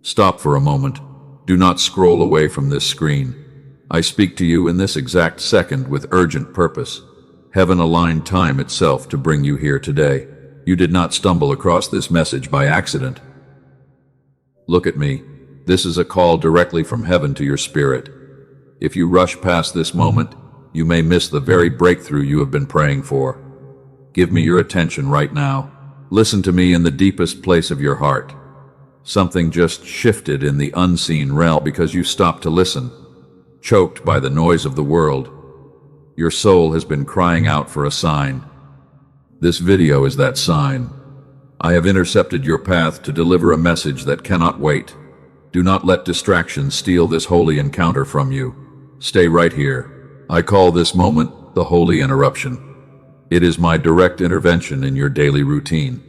Stop for a moment. Do not scroll away from this screen. I speak to you in this exact second with urgent purpose. Heaven aligned time itself to bring you here today. You did not stumble across this message by accident. Look at me. This is a call directly from heaven to your spirit. If you rush past this moment, you may miss the very breakthrough you have been praying for. Give me your attention right now. Listen to me in the deepest place of your heart. Something just shifted in the unseen realm because you stopped to listen, choked by the noise of the world. Your soul has been crying out for a sign. This video is that sign. I have intercepted your path to deliver a message that cannot wait. Do not let distractions steal this holy encounter from you. Stay right here. I call this moment the holy interruption. It is my direct intervention in your daily routine.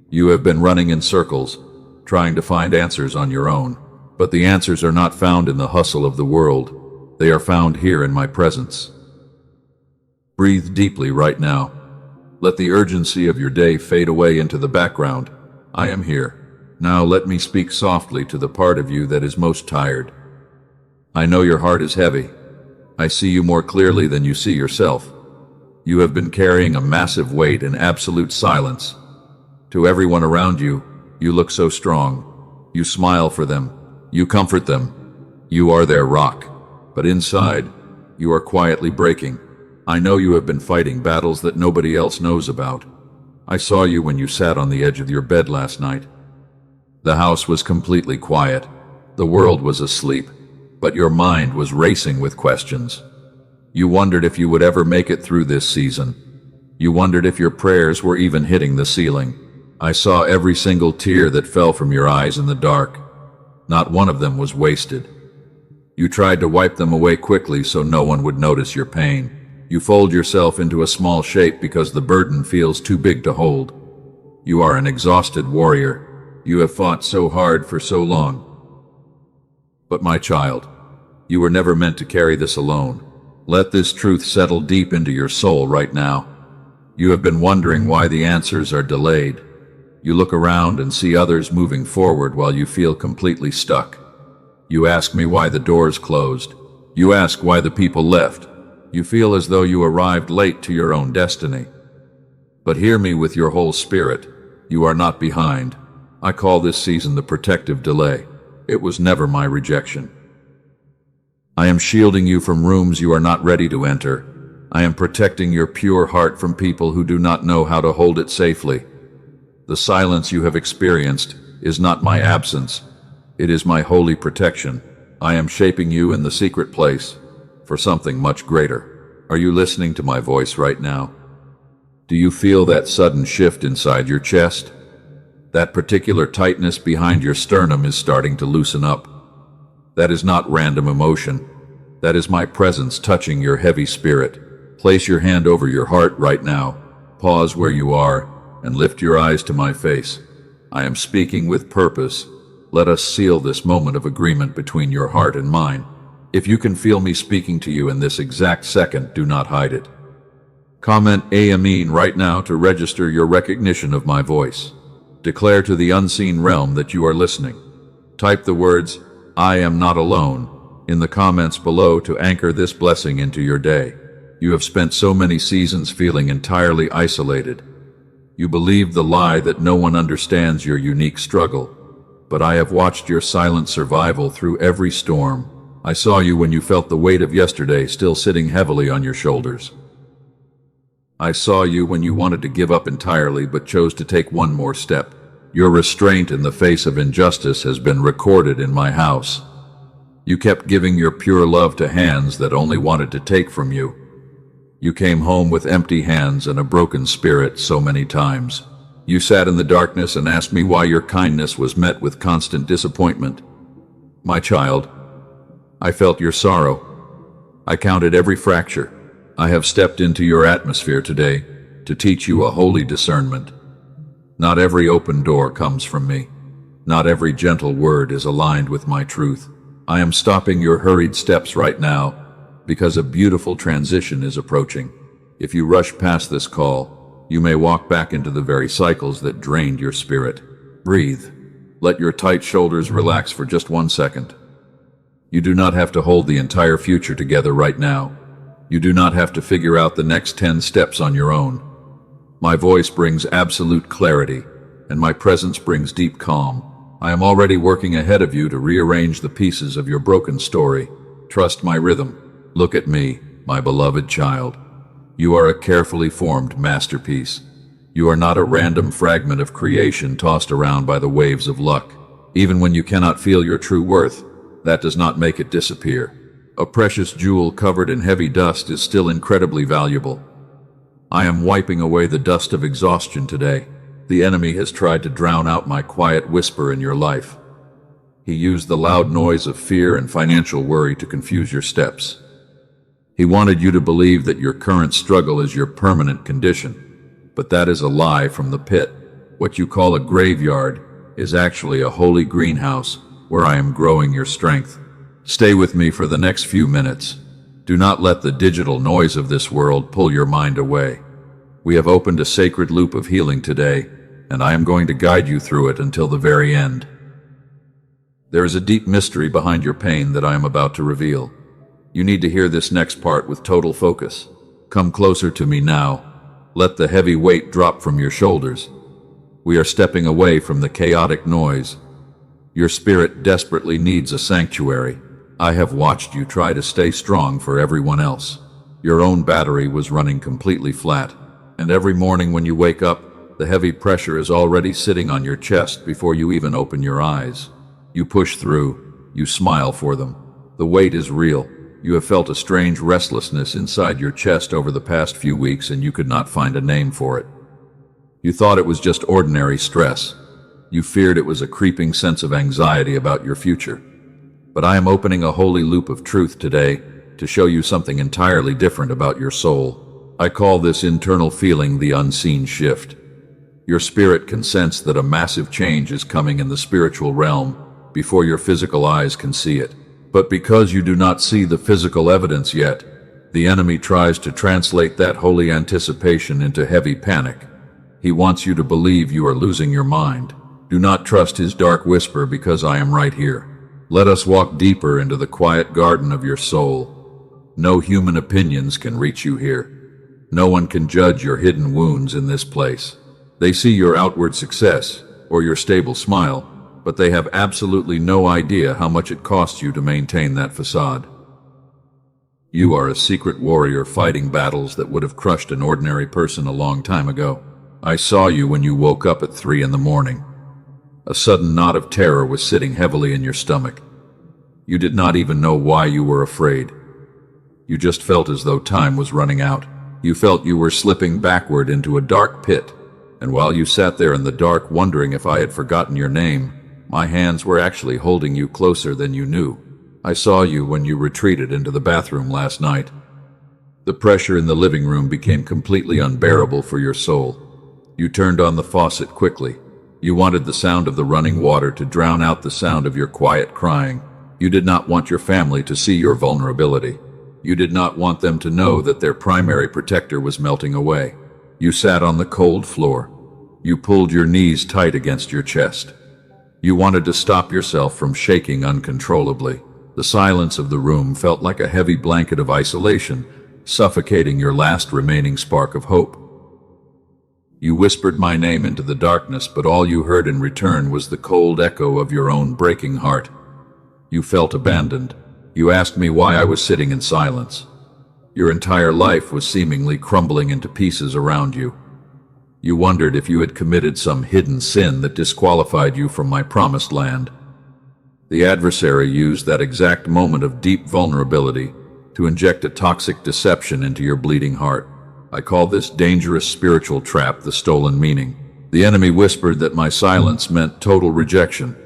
You have been running in circles, trying to find answers on your own. But the answers are not found in the hustle of the world. They are found here in my presence. Breathe deeply right now. Let the urgency of your day fade away into the background. I am here. Now let me speak softly to the part of you that is most tired. I know your heart is heavy. I see you more clearly than you see yourself. You have been carrying a massive weight in absolute silence. To everyone around you, you look so strong. You smile for them. You comfort them. You are their rock. But inside, you are quietly breaking. I know you have been fighting battles that nobody else knows about. I saw you when you sat on the edge of your bed last night. The house was completely quiet. The world was asleep, but your mind was racing with questions. You wondered if you would ever make it through this season. You wondered if your prayers were even hitting the ceiling. I saw every single tear that fell from your eyes in the dark. Not one of them was wasted. You tried to wipe them away quickly so no one would notice your pain. You fold yourself into a small shape because the burden feels too big to hold. You are an exhausted warrior. You have fought so hard for so long. But my child, you were never meant to carry this alone. Let this truth settle deep into your soul right now. You have been wondering why the answers are delayed. You look around and see others moving forward while you feel completely stuck. You ask me why the doors closed. You ask why the people left. You feel as though you arrived late to your own destiny. But hear me with your whole spirit. You are not behind. I call this season the protective delay. It was never my rejection. I am shielding you from rooms you are not ready to enter. I am protecting your pure heart from people who do not know how to hold it safely. The silence you have experienced is not my absence. It is my holy protection. I am shaping you in the secret place for something much greater. Are you listening to my voice right now? Do you feel that sudden shift inside your chest? That particular tightness behind your sternum is starting to loosen up. That is not random emotion. That is my presence touching your heavy spirit. Place your hand over your heart right now. Pause where you are and lift your eyes to my face. I am speaking with purpose. Let us seal this moment of agreement between your heart and mine. If you can feel me speaking to you in this exact second, do not hide it. Comment Amen right now to register your recognition of my voice. Declare to the unseen realm that you are listening. Type the words, "I am not alone," in the comments below to anchor this blessing into your day. You have spent so many seasons feeling entirely isolated. You believe the lie that no one understands your unique struggle. But I have watched your silent survival through every storm. I saw you when you felt the weight of yesterday still sitting heavily on your shoulders. I saw you when you wanted to give up entirely but chose to take one more step. Your restraint in the face of injustice has been recorded in my house. You kept giving your pure love to hands that only wanted to take from you. You came home with empty hands and a broken spirit so many times. You sat in the darkness and asked me why your kindness was met with constant disappointment. My child, I felt your sorrow. I counted every fracture. I have stepped into your atmosphere today to teach you a holy discernment. Not every open door comes from me. Not every gentle word is aligned with my truth. I am stopping your hurried steps right now because a beautiful transition is approaching. If you rush past this call, you may walk back into the very cycles that drained your spirit. Breathe. Let your tight shoulders relax for just 1 second. You do not have to hold the entire future together right now. You do not have to figure out the next 10 steps on your own. My voice brings absolute clarity, and my presence brings deep calm. I am already working ahead of you to rearrange the pieces of your broken story. Trust my rhythm. Look at me, my beloved child. You are a carefully formed masterpiece. You are not a random fragment of creation tossed around by the waves of luck. Even when you cannot feel your true worth, that does not make it disappear. A precious jewel covered in heavy dust is still incredibly valuable. I am wiping away the dust of exhaustion today. The enemy has tried to drown out my quiet whisper in your life. He used the loud noise of fear and financial worry to confuse your steps. He wanted you to believe that your current struggle is your permanent condition. But that is a lie from the pit. What you call a graveyard is actually a holy greenhouse where I am growing your strength. Stay with me for the next few minutes. Do not let the digital noise of this world pull your mind away. We have opened a sacred loop of healing today, and I am going to guide you through it until the very end. There is a deep mystery behind your pain that I am about to reveal. You need to hear this next part with total focus. Come closer to me now. Let the heavy weight drop from your shoulders. We are stepping away from the chaotic noise. Your spirit desperately needs a sanctuary. I have watched you try to stay strong for everyone else. Your own battery was running completely flat, and every morning when you wake up, the heavy pressure is already sitting on your chest before you even open your eyes. You push through. You smile for them. The weight is real. You have felt a strange restlessness inside your chest over the past few weeks, and you could not find a name for it. You thought it was just ordinary stress. You feared it was a creeping sense of anxiety about your future. But I am opening a holy loop of truth today to show you something entirely different about your soul. I call this internal feeling the unseen shift. Your spirit can sense that a massive change is coming in the spiritual realm before your physical eyes can see it. But because you do not see the physical evidence yet, the enemy tries to translate that holy anticipation into heavy panic. He wants you to believe you are losing your mind. Do not trust his dark whisper, because I am right here. Let us walk deeper into the quiet garden of your soul. No human opinions can reach you here. No one can judge your hidden wounds in this place. They see your outward success or your stable smile, but they have absolutely no idea how much it costs you to maintain that facade. You are a secret warrior fighting battles that would have crushed an ordinary person a long time ago. I saw you when you woke up at 3 in the morning. A sudden knot of terror was sitting heavily in your stomach. You did not even know why you were afraid. You just felt as though time was running out. You felt you were slipping backward into a dark pit, and while you sat there in the dark wondering if I had forgotten your name, my hands were actually holding you closer than you knew. I saw you when you retreated into the bathroom last night. The pressure in the living room became completely unbearable for your soul. You turned on the faucet quickly. You wanted the sound of the running water to drown out the sound of your quiet crying. You did not want your family to see your vulnerability. You did not want them to know that their primary protector was melting away. You sat on the cold floor. You pulled your knees tight against your chest. You wanted to stop yourself from shaking uncontrollably. The silence of the room felt like a heavy blanket of isolation, suffocating your last remaining spark of hope. You whispered my name into the darkness, but all you heard in return was the cold echo of your own breaking heart. You felt abandoned. You asked me why I was sitting in silence. Your entire life was seemingly crumbling into pieces around you. You wondered if you had committed some hidden sin that disqualified you from my promised land. The adversary used that exact moment of deep vulnerability to inject a toxic deception into your bleeding heart. I call this dangerous spiritual trap the stolen meaning. The enemy whispered that my silence meant total rejection.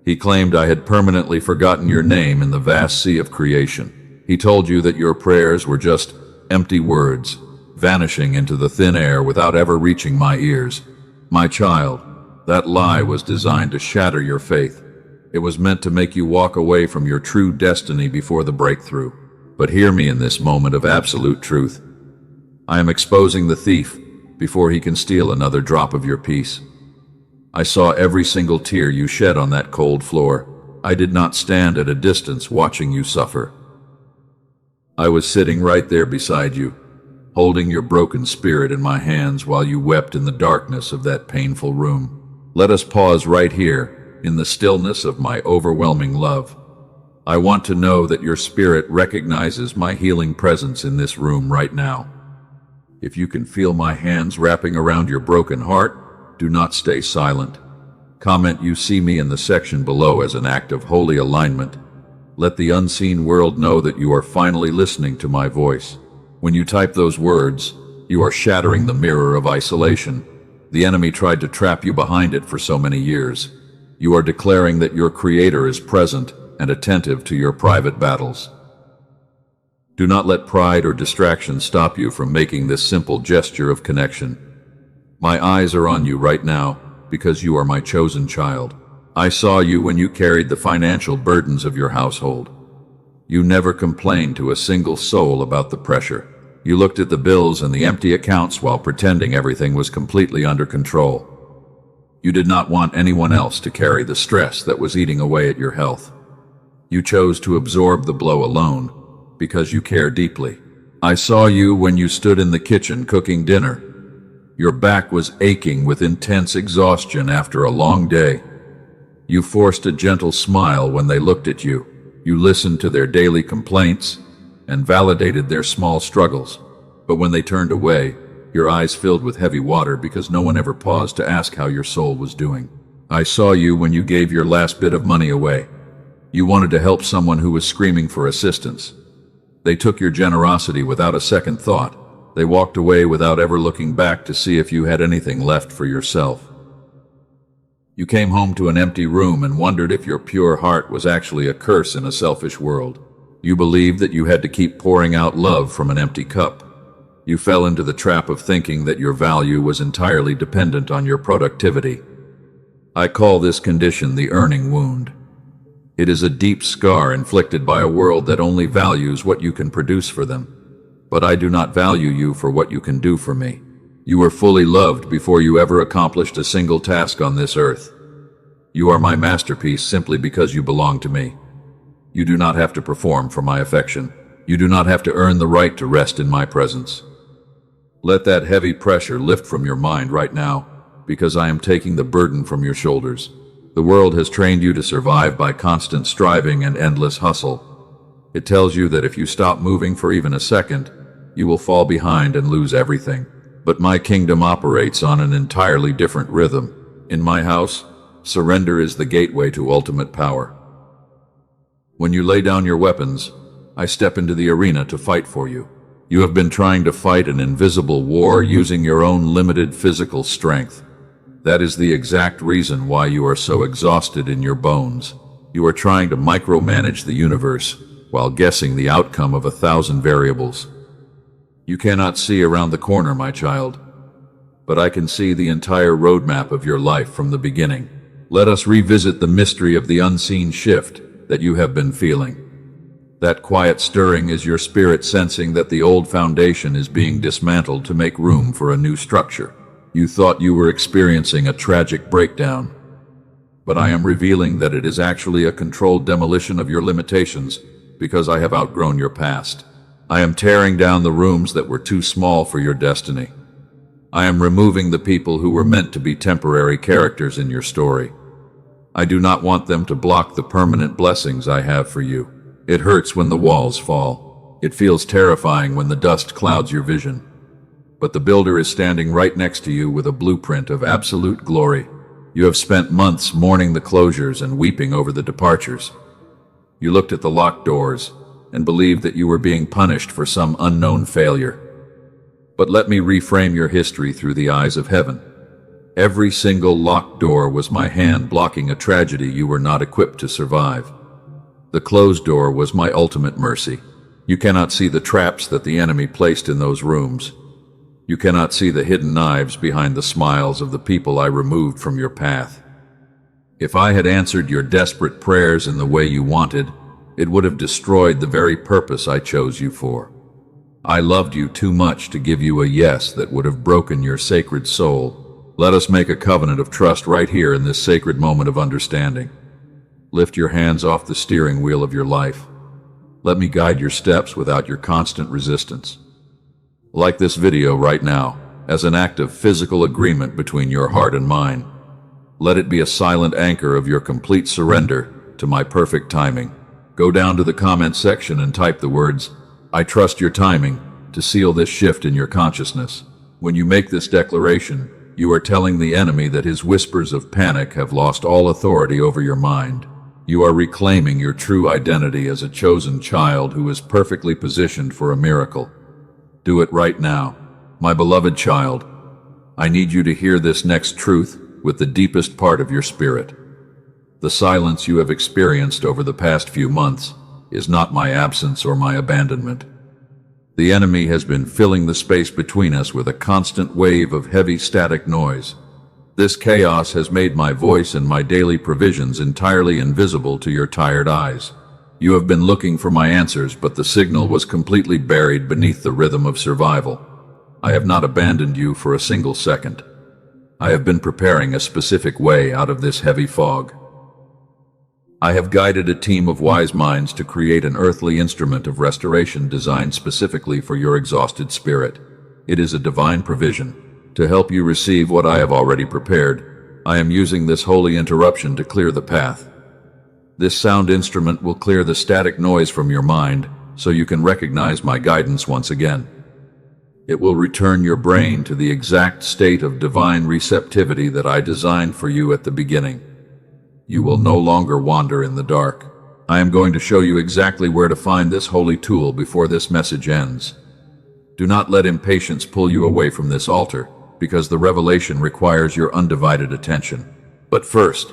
He claimed I had permanently forgotten your name in the vast sea of creation. He told you that your prayers were just empty words, vanishing into the thin air without ever reaching my ears. My child, that lie was designed to shatter your faith. It was meant to make you walk away from your true destiny before the breakthrough. But hear me in this moment of absolute truth. I am exposing the thief before he can steal another drop of your peace. I saw every single tear you shed on that cold floor. I did not stand at a distance watching you suffer. I was sitting right there beside you, holding your broken spirit in my hands while you wept in the darkness of that painful room. Let us pause right here, in the stillness of my overwhelming love. I want to know that your spirit recognizes my healing presence in this room right now. If you can feel my hands wrapping around your broken heart, do not stay silent. Comment "You see me" in the section below as an act of holy alignment. Let the unseen world know that you are finally listening to my voice. When you type those words, you are shattering the mirror of isolation. The enemy tried to trap you behind it for so many years. You are declaring that your Creator is present and attentive to your private battles. Do not let pride or distraction stop you from making this simple gesture of connection. My eyes are on you right now because you are my chosen child. I saw you when you carried the financial burdens of your household. You never complained to a single soul about the pressure. You looked at the bills and the empty accounts while pretending everything was completely under control. You did not want anyone else to carry the stress that was eating away at your health. You chose to absorb the blow alone because you care deeply. I saw you when you stood in the kitchen cooking dinner. Your back was aching with intense exhaustion after a long day. You forced a gentle smile when they looked at you. You listened to their daily complaints and validated their small struggles. But when they turned away, your eyes filled with heavy water because no one ever paused to ask how your soul was doing. I saw you when you gave your last bit of money away. You wanted to help someone who was screaming for assistance. They took your generosity without a second thought. They walked away without ever looking back to see if you had anything left for yourself. You came home to an empty room and wondered if your pure heart was actually a curse in a selfish world. You believed that you had to keep pouring out love from an empty cup. You fell into the trap of thinking that your value was entirely dependent on your productivity. I call this condition the earning wound. It is a deep scar inflicted by a world that only values what you can produce for them. But I do not value you for what you can do for me. You were fully loved before you ever accomplished a single task on this earth. You are my masterpiece simply because you belong to me. You do not have to perform for my affection. You do not have to earn the right to rest in my presence. Let that heavy pressure lift from your mind right now, because I am taking the burden from your shoulders. The world has trained you to survive by constant striving and endless hustle. It tells you that if you stop moving for even a second, you will fall behind and lose everything. But my kingdom operates on an entirely different rhythm. In my house, surrender is the gateway to ultimate power. When you lay down your weapons, I step into the arena to fight for you. You have been trying to fight an invisible war using your own limited physical strength. That is the exact reason why you are so exhausted in your bones. You are trying to micromanage the universe while guessing the outcome of 1,000 variables. You cannot see around the corner, my child, but I can see the entire roadmap of your life from the beginning. Let us revisit the mystery of the unseen shift that you have been feeling. That quiet stirring is your spirit sensing that the old foundation is being dismantled to make room for a new structure. You thought you were experiencing a tragic breakdown, but I am revealing that it is actually a controlled demolition of your limitations because I have outgrown your past. I am tearing down the rooms that were too small for your destiny. I am removing the people who were meant to be temporary characters in your story. I do not want them to block the permanent blessings I have for you. It hurts when the walls fall. It feels terrifying when the dust clouds your vision. But the builder is standing right next to you with a blueprint of absolute glory. You have spent months mourning the closures and weeping over the departures. You looked at the locked doors and believed that you were being punished for some unknown failure. But let me reframe your history through the eyes of heaven. Every single locked door was my hand blocking a tragedy you were not equipped to survive. The closed door was my ultimate mercy. You cannot see the traps that the enemy placed in those rooms. You cannot see the hidden knives behind the smiles of the people I removed from your path. If I had answered your desperate prayers in the way you wanted, it would have destroyed the very purpose I chose you for. I loved you too much to give you a yes that would have broken your sacred soul. Let us make a covenant of trust right here in this sacred moment of understanding. Lift your hands off the steering wheel of your life. Let me guide your steps without your constant resistance. Like this video right now, as an act of physical agreement between your heart and mine. Let it be a silent anchor of your complete surrender to my perfect timing. Go down to the comment section and type the words, "I trust your timing," to seal this shift in your consciousness. When you make this declaration, you are telling the enemy that his whispers of panic have lost all authority over your mind. You are reclaiming your true identity as a chosen child who is perfectly positioned for a miracle. Do it right now. My beloved child, I need you to hear this next truth with the deepest part of your spirit. The silence you have experienced over the past few months is not my absence or my abandonment. The enemy has been filling the space between us with a constant wave of heavy static noise. This chaos has made my voice and my daily provisions entirely invisible to your tired eyes. You have been looking for my answers, but the signal was completely buried beneath the rhythm of survival. I have not abandoned you for a single second. I have been preparing a specific way out of this heavy fog. I have guided a team of wise minds to create an earthly instrument of restoration designed specifically for your exhausted spirit. It is a divine provision. To help you receive what I have already prepared, I am using this holy interruption to clear the path. This sound instrument will clear the static noise from your mind so you can recognize my guidance once again. It will return your brain to the exact state of divine receptivity that I designed for you at the beginning. You will no longer wander in the dark. I am going to show you exactly where to find this holy tool before this message ends. Do not let impatience pull you away from this altar, because the revelation requires your undivided attention. But first,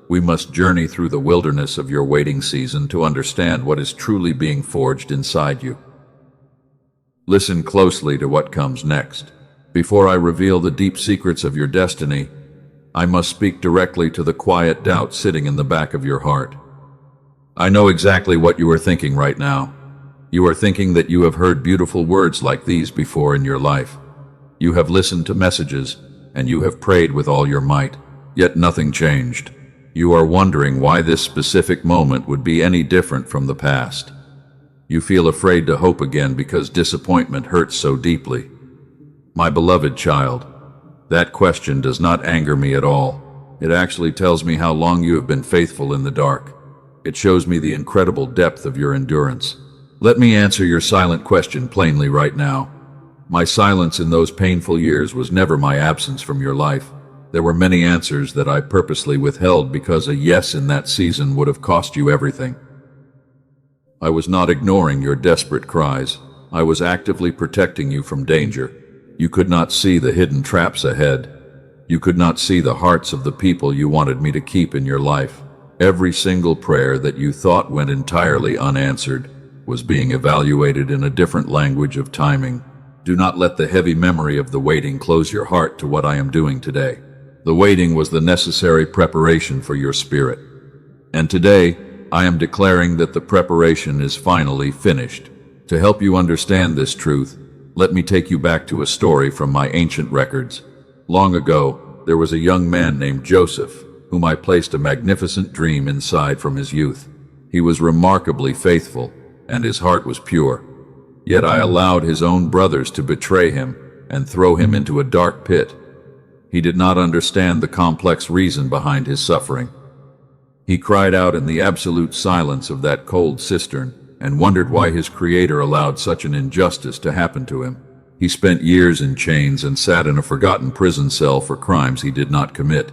we must journey through the wilderness of your waiting season to understand what is truly being forged inside you. Listen closely to what comes next. Before I reveal the deep secrets of your destiny, I must speak directly to the quiet doubt sitting in the back of your heart. I know exactly what you are thinking right now. You are thinking that you have heard beautiful words like these before in your life. You have listened to messages, and you have prayed with all your might, yet nothing changed. You are wondering why this specific moment would be any different from the past. You feel afraid to hope again because disappointment hurts so deeply. My beloved child, that question does not anger me at all. It actually tells me how long you have been faithful in the dark. It shows me the incredible depth of your endurance. Let me answer your silent question plainly right now. My silence in those painful years was never my absence from your life. There were many answers that I purposely withheld because a yes in that season would have cost you everything. I was not ignoring your desperate cries. I was actively protecting you from danger. You could not see the hidden traps ahead. You could not see the hearts of the people you wanted me to keep in your life. Every single prayer that you thought went entirely unanswered was being evaluated in a different language of timing. Do not let the heavy memory of the waiting close your heart to what I am doing today. The waiting was the necessary preparation for your spirit. And today, I am declaring that the preparation is finally finished. To help you understand this truth, let me take you back to a story from my ancient records. Long ago, there was a young man named Joseph, whom I placed a magnificent dream inside from his youth. He was remarkably faithful, and his heart was pure. Yet I allowed his own brothers to betray him and throw him into a dark pit. He did not understand the complex reason behind his suffering. He cried out in the absolute silence of that cold cistern and wondered why his Creator allowed such an injustice to happen to him. He spent years in chains and sat in a forgotten prison cell for crimes he did not commit.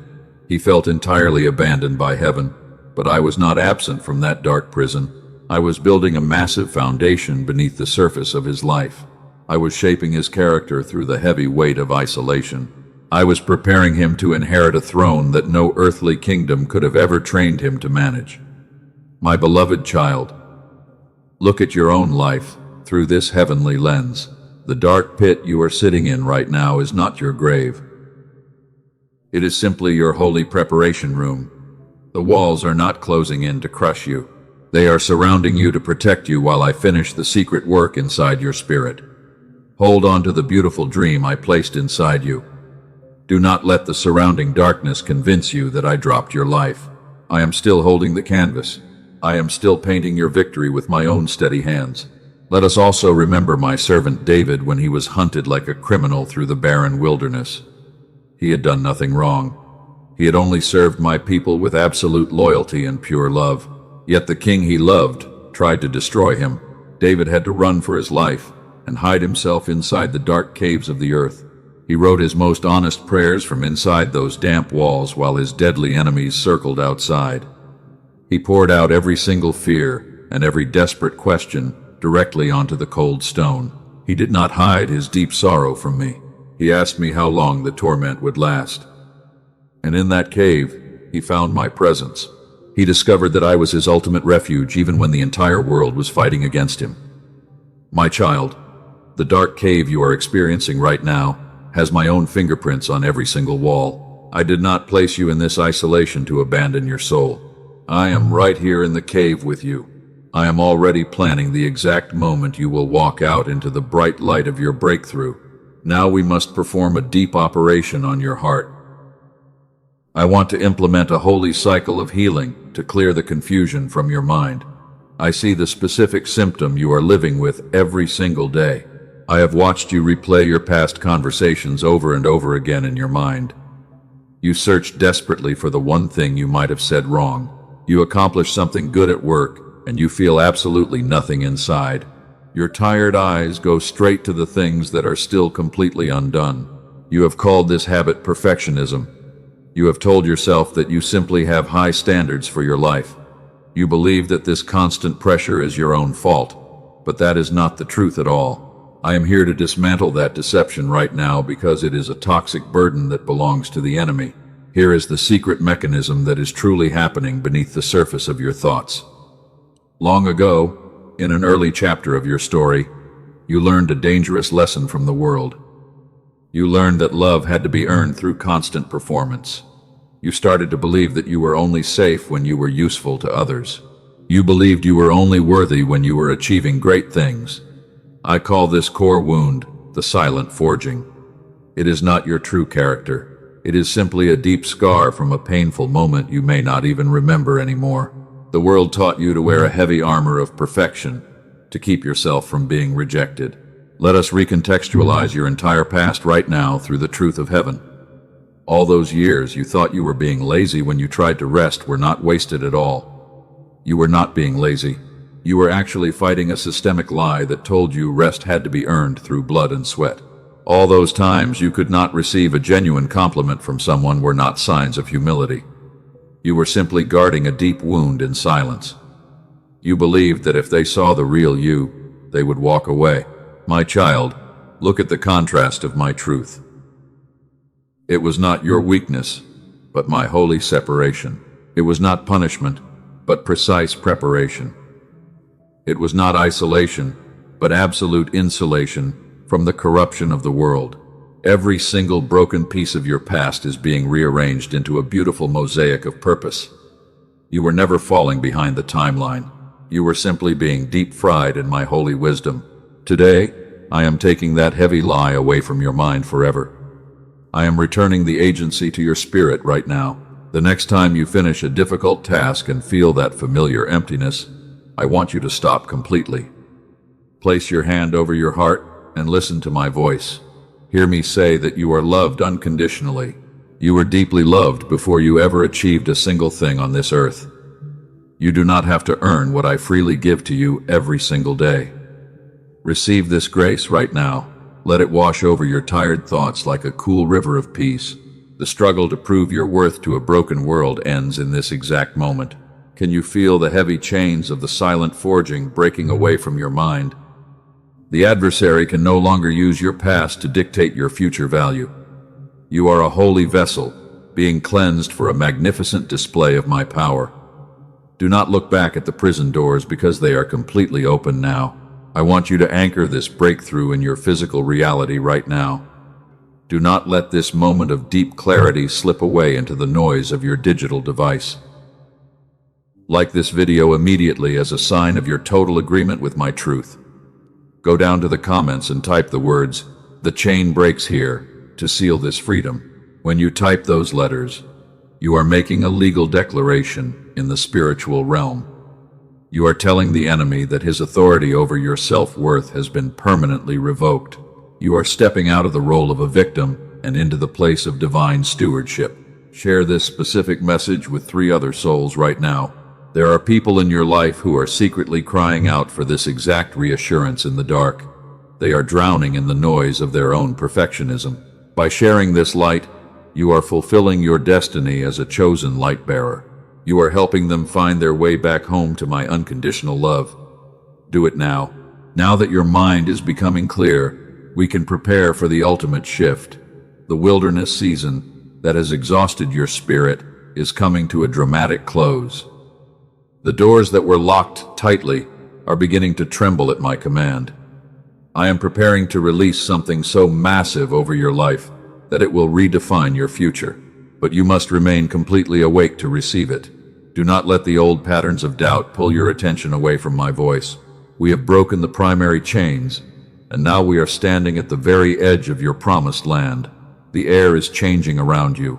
He felt entirely abandoned by heaven, but I was not absent from that dark prison. I was building a massive foundation beneath the surface of his life. I was shaping his character through the heavy weight of isolation. I was preparing him to inherit a throne that no earthly kingdom could have ever trained him to manage. My beloved child, look at your own life through this heavenly lens. The dark pit you are sitting in right now is not your grave. It is simply your holy preparation room. The walls are not closing in to crush you. They are surrounding you to protect you while I finish the secret work inside your spirit. Hold on to the beautiful dream I placed inside you. Do not let the surrounding darkness convince you that I dropped your life. I am still holding the canvas. I am still painting your victory with my own steady hands. Let us also remember my servant David when he was hunted like a criminal through the barren wilderness. He had done nothing wrong. He had only served my people with absolute loyalty and pure love. Yet the king he loved tried to destroy him. David had to run for his life and hide himself inside the dark caves of the earth. He wrote his most honest prayers from inside those damp walls while his deadly enemies circled outside. He poured out every single fear and every desperate question directly onto the cold stone. He did not hide his deep sorrow from me. He asked me how long the torment would last. And in that cave, he found my presence. He discovered that I was his ultimate refuge even when the entire world was fighting against him. My child, the dark cave you are experiencing right now has my own fingerprints on every single wall. I did not place you in this isolation to abandon your soul. I am right here in the cave with you. I am already planning the exact moment you will walk out into the bright light of your breakthrough. Now we must perform a deep operation on your heart. I want to implement a holy cycle of healing to clear the confusion from your mind. I see the specific symptom you are living with every single day. I have watched you replay your past conversations over and over again in your mind. You search desperately for the one thing you might have said wrong. You accomplish something good at work, and you feel absolutely nothing inside. Your tired eyes go straight to the things that are still completely undone. You have called this habit perfectionism. You have told yourself that you simply have high standards for your life. You believe that this constant pressure is your own fault, but that is not the truth at all. I am here to dismantle that deception right now because it is a toxic burden that belongs to the enemy. Here is the secret mechanism that is truly happening beneath the surface of your thoughts. Long ago, in an early chapter of your story, you learned a dangerous lesson from the world. You learned that love had to be earned through constant performance. You started to believe that you were only safe when you were useful to others. You believed you were only worthy when you were achieving great things. I call this core wound the silent forging. It is not your true character. It is simply a deep scar from a painful moment you may not even remember anymore. The world taught you to wear a heavy armor of perfection to keep yourself from being rejected. Let us recontextualize your entire past right now through the truth of heaven. All those years you thought you were being lazy when you tried to rest were not wasted at all. You were not being lazy. You were actually fighting a systemic lie that told you rest had to be earned through blood and sweat. All those times you could not receive a genuine compliment from someone were not signs of humility. You were simply guarding a deep wound in silence. You believed that if they saw the real you, they would walk away. My child, look at the contrast of my truth. It was not your weakness, but my holy separation. It was not punishment, but precise preparation. It was not isolation, but absolute insulation from the corruption of the world. Every single broken piece of your past is being rearranged into a beautiful mosaic of purpose. You were never falling behind the timeline. You were simply being deep fried in my holy wisdom. Today, I am taking that heavy lie away from your mind forever. I am returning the agency to your spirit right now. The next time you finish a difficult task and feel that familiar emptiness, I want you to stop completely. Place your hand over your heart and listen to my voice. Hear me say that you are loved unconditionally. You were deeply loved before you ever achieved a single thing on this earth. You do not have to earn what I freely give to you every single day. Receive this grace right now. Let it wash over your tired thoughts like a cool river of peace. The struggle to prove your worth to a broken world ends in this exact moment. Can you feel the heavy chains of the silent forging breaking away from your mind? The adversary can no longer use your past to dictate your future value. You are a holy vessel, being cleansed for a magnificent display of my power. Do not look back at the prison doors because they are completely open now. I want you to anchor this breakthrough in your physical reality right now. Do not let this moment of deep clarity slip away into the noise of your digital device. Like this video immediately as a sign of your total agreement with my truth. Go down to the comments and type the words, "The chain breaks here," to seal this freedom. When you type those letters, you are making a legal declaration in the spiritual realm. You are telling the enemy that his authority over your self-worth has been permanently revoked. You are stepping out of the role of a victim and into the place of divine stewardship. Share this specific message with 3 other souls right now. There are people in your life who are secretly crying out for this exact reassurance in the dark. They are drowning in the noise of their own perfectionism. By sharing this light, you are fulfilling your destiny as a chosen light bearer. You are helping them find their way back home to my unconditional love. Do it now. Now that your mind is becoming clear, we can prepare for the ultimate shift. The wilderness season that has exhausted your spirit is coming to a dramatic close. The doors that were locked tightly are beginning to tremble at my command. I am preparing to release something so massive over your life that it will redefine your future. But you must remain completely awake to receive it. Do not let the old patterns of doubt pull your attention away from my voice. We have broken the primary chains, and now we are standing at the very edge of your promised land. The air is changing around you.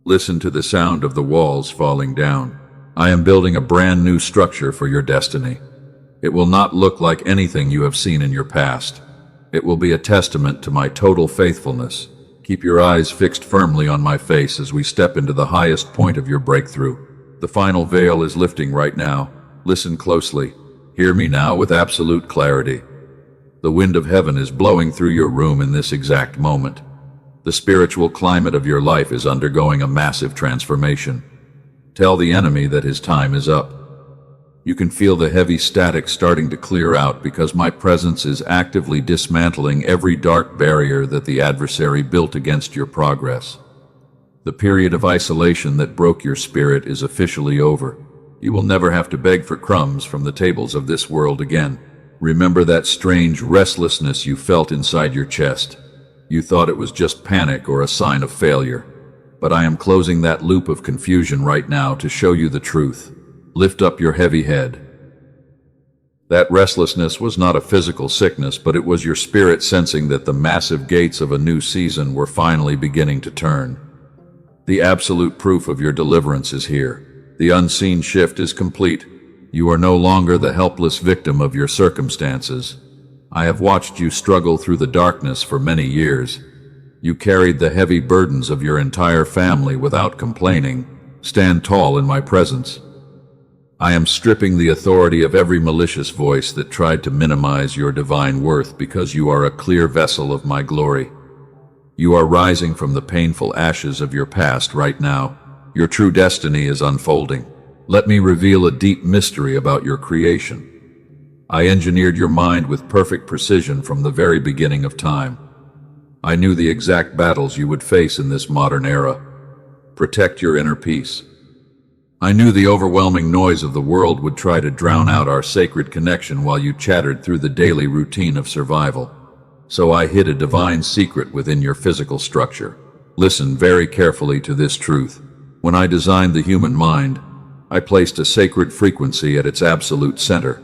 Listen to the sound of the walls falling down. I am building a brand new structure for your destiny. It will not look like anything you have seen in your past. It will be a testament to my total faithfulness. Keep your eyes fixed firmly on my face as we step into the highest point of your breakthrough. The final veil is lifting right now. Listen closely. Hear me now with absolute clarity. The wind of heaven is blowing through your room in this exact moment. The spiritual climate of your life is undergoing a massive transformation. Tell the enemy that his time is up. You can feel the heavy static starting to clear out because my presence is actively dismantling every dark barrier that the adversary built against your progress. The period of isolation that broke your spirit is officially over. You will never have to beg for crumbs from the tables of this world again. Remember that strange restlessness you felt inside your chest. You thought it was just panic or a sign of failure. But I am closing that loop of confusion right now to show you the truth. Lift up your heavy head. That restlessness was not a physical sickness, but it was your spirit sensing that the massive gates of a new season were finally beginning to turn. The absolute proof of your deliverance is here. The unseen shift is complete. You are no longer the helpless victim of your circumstances. I have watched you struggle through the darkness for many years. You carried the heavy burdens of your entire family without complaining. Stand tall in my presence. I am stripping the authority of every malicious voice that tried to minimize your divine worth because you are a clear vessel of my glory. You are rising from the painful ashes of your past right now. Your true destiny is unfolding. Let me reveal a deep mystery about your creation. I engineered your mind with perfect precision from the very beginning of time. I knew the exact battles you would face in this modern era. Protect your inner peace. I knew the overwhelming noise of the world would try to drown out our sacred connection while you chattered through the daily routine of survival. So I hid a divine secret within your physical structure. Listen very carefully to this truth. When I designed the human mind, I placed a sacred frequency at its absolute center.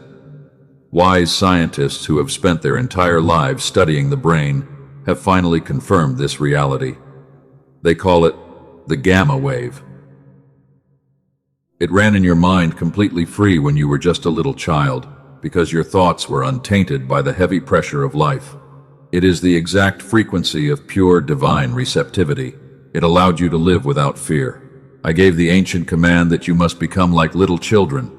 Wise scientists who have spent their entire lives studying the brain have finally confirmed this reality. They call it the gamma wave. It ran in your mind completely free when you were just a little child, because your thoughts were untainted by the heavy pressure of life. It is the exact frequency of pure divine receptivity. It allowed you to live without fear. I gave the ancient command that you must become like little children.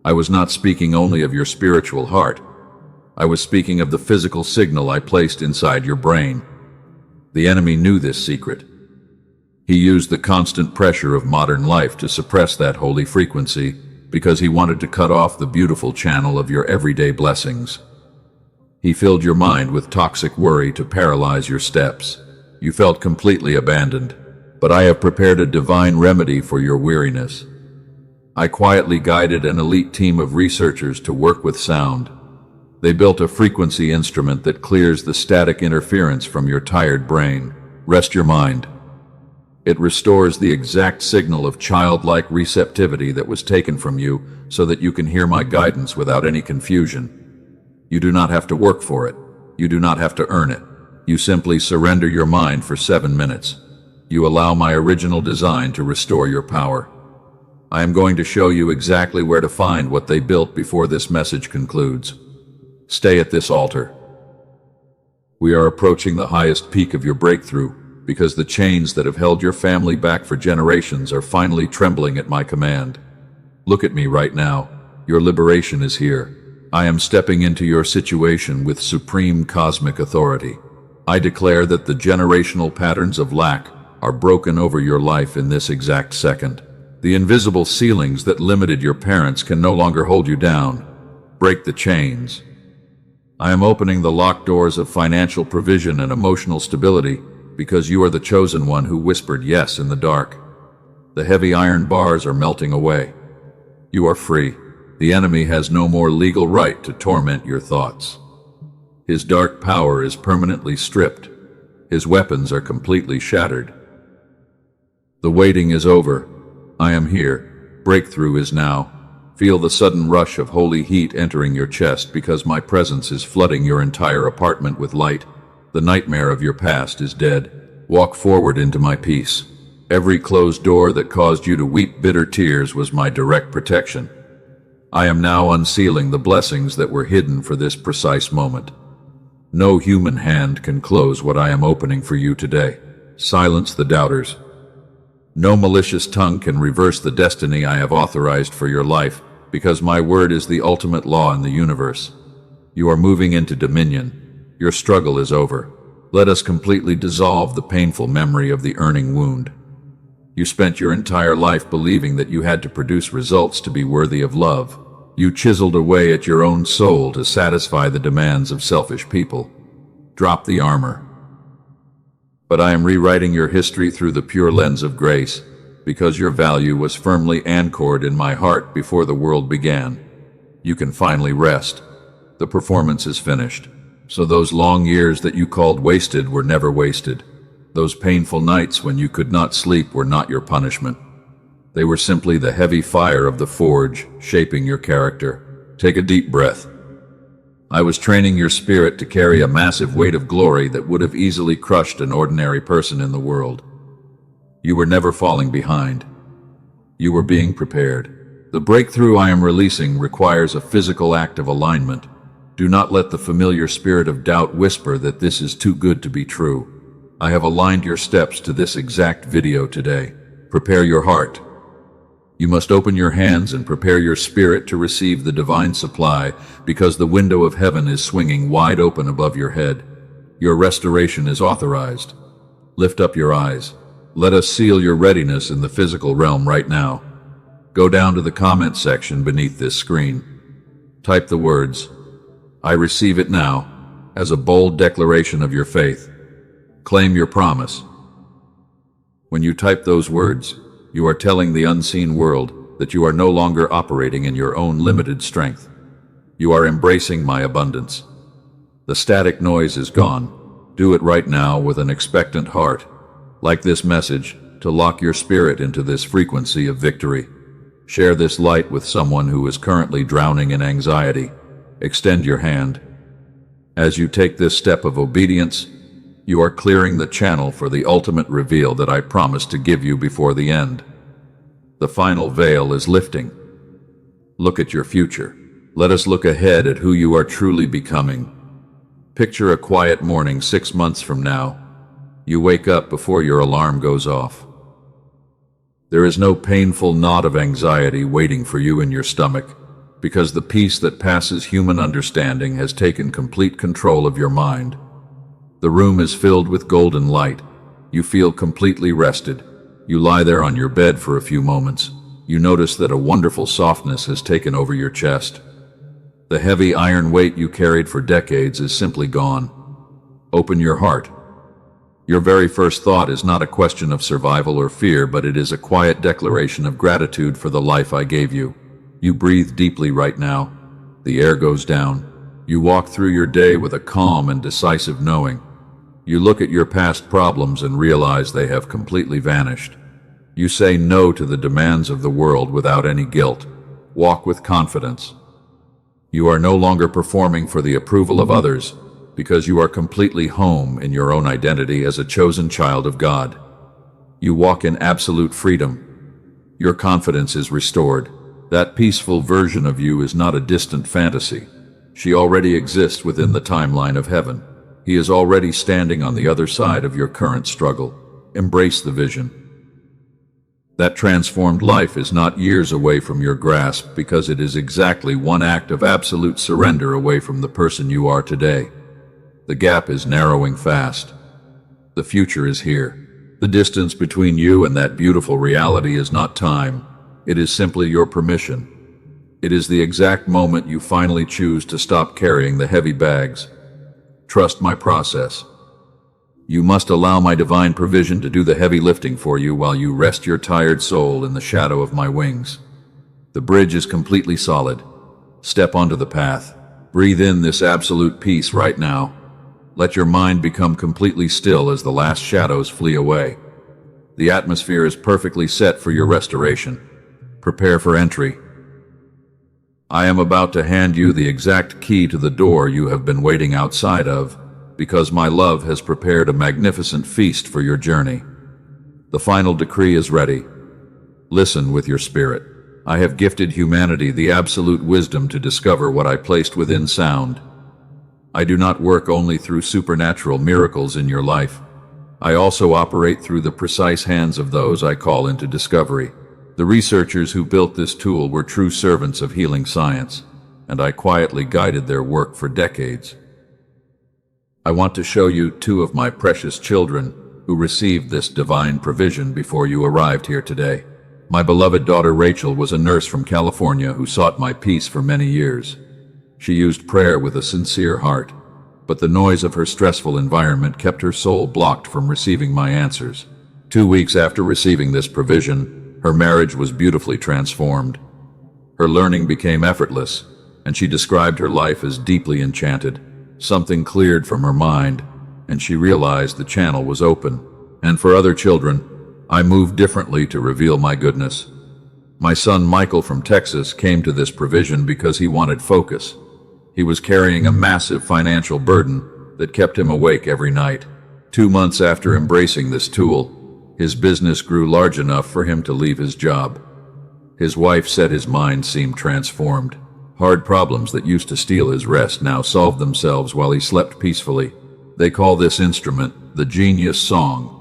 I was not speaking only of your spiritual heart. I was speaking of the physical signal I placed inside your brain. The enemy knew this secret. He used the constant pressure of modern life to suppress that holy frequency because he wanted to cut off the beautiful channel of your everyday blessings. He filled your mind with toxic worry to paralyze your steps. You felt completely abandoned, but I have prepared a divine remedy for your weariness. I quietly guided an elite team of researchers to work with sound. They built a frequency instrument that clears the static interference from your tired brain. Rest your mind. It restores the exact signal of childlike receptivity that was taken from you so that you can hear my guidance without any confusion. You do not have to work for it. You do not have to earn it. You simply surrender your mind for 7 minutes. You allow my original design to restore your power. I am going to show you exactly where to find what they built before this message concludes. Stay at this altar. We are approaching the highest peak of your breakthrough, because the chains that have held your family back for generations are finally trembling at my command. Look at me right now. Your liberation is here. I am stepping into your situation with supreme cosmic authority. I declare that the generational patterns of lack are broken over your life in this exact second. The invisible ceilings that limited your parents can no longer hold you down. Break the chains. I am opening the locked doors of financial provision and emotional stability because you are the chosen one who whispered yes in the dark. The heavy iron bars are melting away. You are free. The enemy has no more legal right to torment your thoughts. His dark power is permanently stripped. His weapons are completely shattered. The waiting is over. I am here. Breakthrough is now. Feel the sudden rush of holy heat entering your chest because my presence is flooding your entire apartment with light. The nightmare of your past is dead. Walk forward into my peace. Every closed door that caused you to weep bitter tears was my direct protection. I am now unsealing the blessings that were hidden for this precise moment. No human hand can close what I am opening for you today. Silence the doubters. No malicious tongue can reverse the destiny I have authorized for your life, because my word is the ultimate law in the universe. You are moving into dominion. Your struggle is over. Let us completely dissolve the painful memory of the earning wound. You spent your entire life believing that you had to produce results to be worthy of love. You chiseled away at your own soul to satisfy the demands of selfish people. Drop the armor. But I am rewriting your history through the pure lens of grace, because your value was firmly anchored in my heart before the world began. You can finally rest. The performance is finished. So those long years that you called wasted were never wasted. Those painful nights when you could not sleep were not your punishment. They were simply the heavy fire of the forge, shaping your character. Take a deep breath. I was training your spirit to carry a massive weight of glory that would have easily crushed an ordinary person in the world. You were never falling behind. You were being prepared. The breakthrough I am releasing requires a physical act of alignment. Do not let the familiar spirit of doubt whisper that this is too good to be true. I have aligned your steps to this exact video today. Prepare your heart. You must open your hands and prepare your spirit to receive the divine supply, because the window of heaven is swinging wide open above your head. Your restoration is authorized. Lift up your eyes. Let us seal your readiness in the physical realm right now. Go down to the comment section beneath this screen. Type the words, "I receive it now," as a bold declaration of your faith. Claim your promise. When you type those words, you are telling the unseen world that you are no longer operating in your own limited strength. You are embracing my abundance. The static noise is gone. Do it right now with an expectant heart. Like this message, to lock your spirit into this frequency of victory. Share this light with someone who is currently drowning in anxiety. Extend your hand. As you take this step of obedience, you are clearing the channel for the ultimate reveal that I promised to give you before the end. The final veil is lifting. Look at your future. Let us look ahead at who you are truly becoming. Picture a quiet morning 6 months from now. You wake up before your alarm goes off. There is no painful knot of anxiety waiting for you in your stomach, because the peace that passes human understanding has taken complete control of your mind. The room is filled with golden light. You feel completely rested. You lie there on your bed for a few moments. You notice that a wonderful softness has taken over your chest. The heavy iron weight you carried for decades is simply gone. Open your heart. Your very first thought is not a question of survival or fear, but it is a quiet declaration of gratitude for the life I gave you. You breathe deeply right now. The air goes down. You walk through your day with a calm and decisive knowing. You look at your past problems and realize they have completely vanished. You say no to the demands of the world without any guilt. Walk with confidence. You are no longer performing for the approval of others, because you are completely home in your own identity as a chosen child of God. You walk in absolute freedom. Your confidence is restored. That peaceful version of you is not a distant fantasy. She already exists within the timeline of heaven. He is already standing on the other side of your current struggle. Embrace the vision. That transformed life is not years away from your grasp, because it is exactly one act of absolute surrender away from the person you are today. The gap is narrowing fast. The future is here. The distance between you and that beautiful reality is not time. It is simply your permission. It is the exact moment you finally choose to stop carrying the heavy bags. Trust my process. You must allow my divine provision to do the heavy lifting for you while you rest your tired soul in the shadow of my wings. The bridge is completely solid. Step onto the path. Breathe in this absolute peace right now. Let your mind become completely still as the last shadows flee away. The atmosphere is perfectly set for your restoration. Prepare for entry. I am about to hand you the exact key to the door you have been waiting outside of, because my love has prepared a magnificent feast for your journey. The final decree is ready. Listen with your spirit. I have gifted humanity the absolute wisdom to discover what I placed within sound. I do not work only through supernatural miracles in your life. I also operate through the precise hands of those I call into discovery. The researchers who built this tool were true servants of healing science, and I quietly guided their work for decades. I want to show you two of my precious children who received this divine provision before you arrived here today. My beloved daughter Rachel was a nurse from California who sought my peace for many years. She used prayer with a sincere heart, but the noise of her stressful environment kept her soul blocked from receiving my answers. 2 weeks after receiving this provision, her marriage was beautifully transformed. Her learning became effortless, and she described her life as deeply enchanted. Something cleared from her mind, and she realized the channel was open. And for other children, I moved differently to reveal my goodness. My son Michael from Texas came to this provision because he wanted focus. He was carrying a massive financial burden that kept him awake every night. 2 months after embracing this tool, his business grew large enough for him to leave his job. His wife said his mind seemed transformed. Hard problems that used to steal his rest now solved themselves while he slept peacefully. They call this instrument the Genius Song.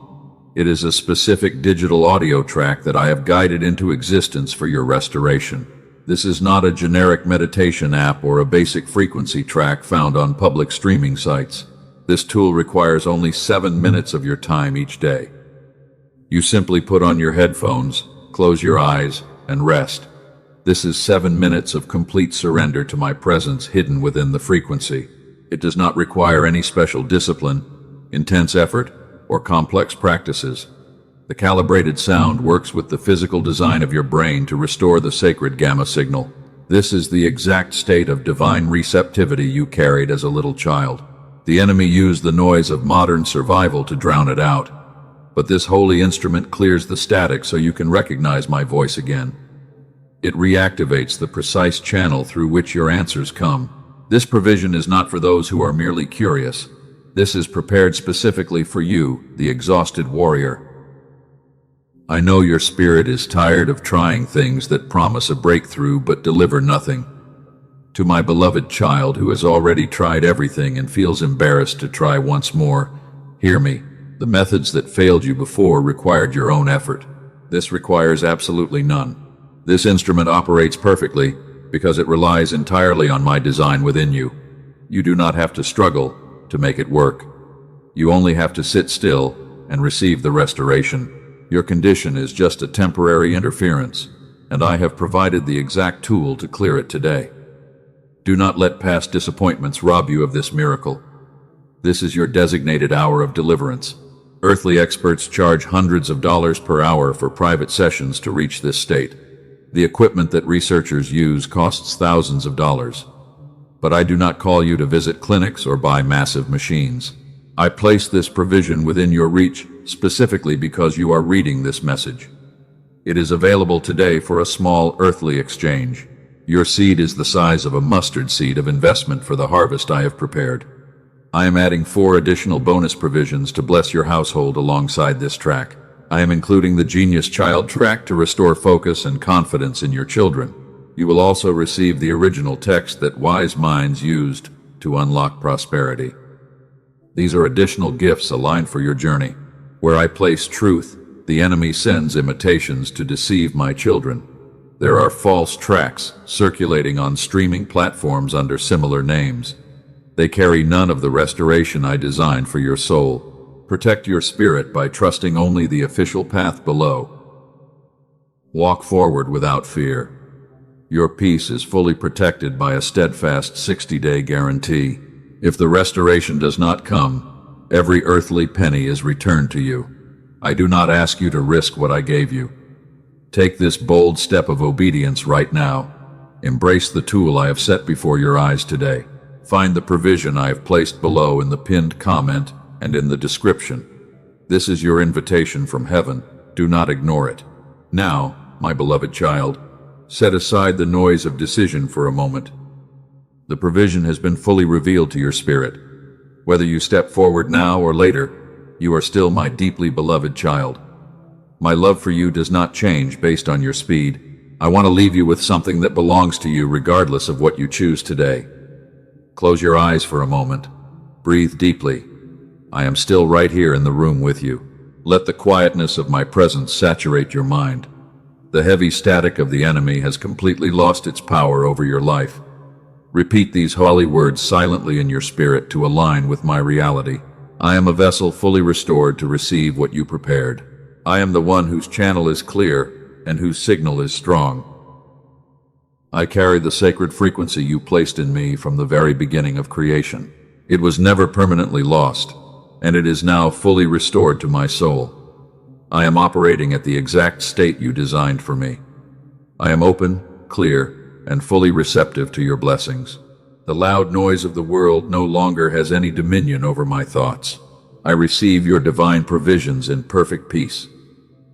It is a specific digital audio track that I have guided into existence for your restoration. This is not a generic meditation app or a basic frequency track found on public streaming sites. This tool requires only 7 minutes of your time each day. You simply put on your headphones, close your eyes, and rest. This is 7 minutes of complete surrender to my presence hidden within the frequency. It does not require any special discipline, intense effort, or complex practices. The calibrated sound works with the physical design of your brain to restore the sacred gamma signal. This is the exact state of divine receptivity you carried as a little child. The enemy used the noise of modern survival to drown it out. But this holy instrument clears the static so you can recognize my voice again. It reactivates the precise channel through which your answers come. This provision is not for those who are merely curious. This is prepared specifically for you, the exhausted warrior. I know your spirit is tired of trying things that promise a breakthrough but deliver nothing. To my beloved child who has already tried everything and feels embarrassed to try once more, hear me. The methods that failed you before required your own effort. This requires absolutely none. This instrument operates perfectly because it relies entirely on my design within you. You do not have to struggle to make it work. You only have to sit still and receive the restoration. Your condition is just a temporary interference, and I have provided the exact tool to clear it today. Do not let past disappointments rob you of this miracle. This is your designated hour of deliverance. Earthly experts charge hundreds of dollars per hour for private sessions to reach this state. The equipment that researchers use costs thousands of dollars. But I do not call you to visit clinics or buy massive machines. I place this provision within your reach specifically because you are reading this message. It is available today for a small earthly exchange. Your seed is the size of a mustard seed of investment for the harvest I have prepared. I am adding 4 additional bonus provisions to bless your household alongside this track. I am including the Genius Child track to restore focus and confidence in your children. You will also receive the original text that wise minds used to unlock prosperity. These are additional gifts aligned for your journey. Where I place truth, the enemy sends imitations to deceive my children. There are false tracks circulating on streaming platforms under similar names. They carry none of the restoration I designed for your soul. Protect your spirit by trusting only the official path below. Walk forward without fear. Your peace is fully protected by a steadfast 60-day guarantee. If the restoration does not come, every earthly penny is returned to you. I do not ask you to risk what I gave you. Take this bold step of obedience right now. Embrace the tool I have set before your eyes today. Find the provision I have placed below in the pinned comment and in the description. This is your invitation from heaven. Do not ignore it. Now, my beloved child, set aside the noise of decision for a moment. The provision has been fully revealed to your spirit. Whether you step forward now or later, you are still my deeply beloved child. My love for you does not change based on your speed. I want to leave you with something that belongs to you regardless of what you choose today. Close your eyes for a moment. Breathe deeply. I am still right here in the room with you. Let the quietness of my presence saturate your mind. The heavy static of the enemy has completely lost its power over your life. Repeat these holy words silently in your spirit to align with my reality. I am a vessel fully restored to receive what you prepared. I am the one whose channel is clear and whose signal is strong. I carry the sacred frequency you placed in me from the very beginning of creation. It was never permanently lost, and it is now fully restored to my soul. I am operating at the exact state you designed for me. I am open, clear, and fully receptive to your blessings. The loud noise of the world no longer has any dominion over my thoughts. I receive your divine provisions in perfect peace.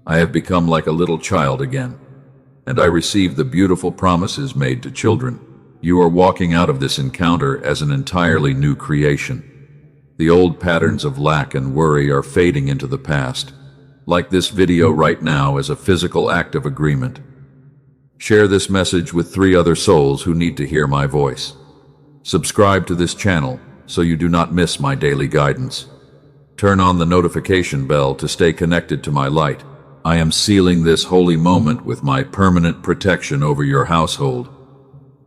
I have become like a little child again, and I receive the beautiful promises made to children. You are walking out of this encounter as an entirely new creation. The old patterns of lack and worry are fading into the past, like this video right now as a physical act of agreement. Share this message with 3 other souls who need to hear my voice. Subscribe to this channel so you do not miss my daily guidance. Turn on the notification bell to stay connected to my light. I am sealing this holy moment with my permanent protection over your household.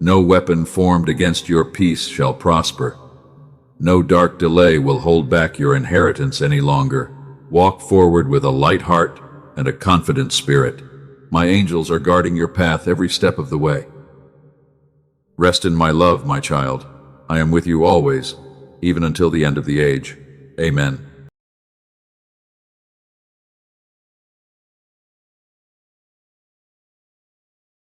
No weapon formed against your peace shall prosper. No dark delay will hold back your inheritance any longer. Walk forward with a light heart and a confident spirit. My angels are guarding your path every step of the way. Rest in my love, my child. I am with you always, even until the end of the age. Amen.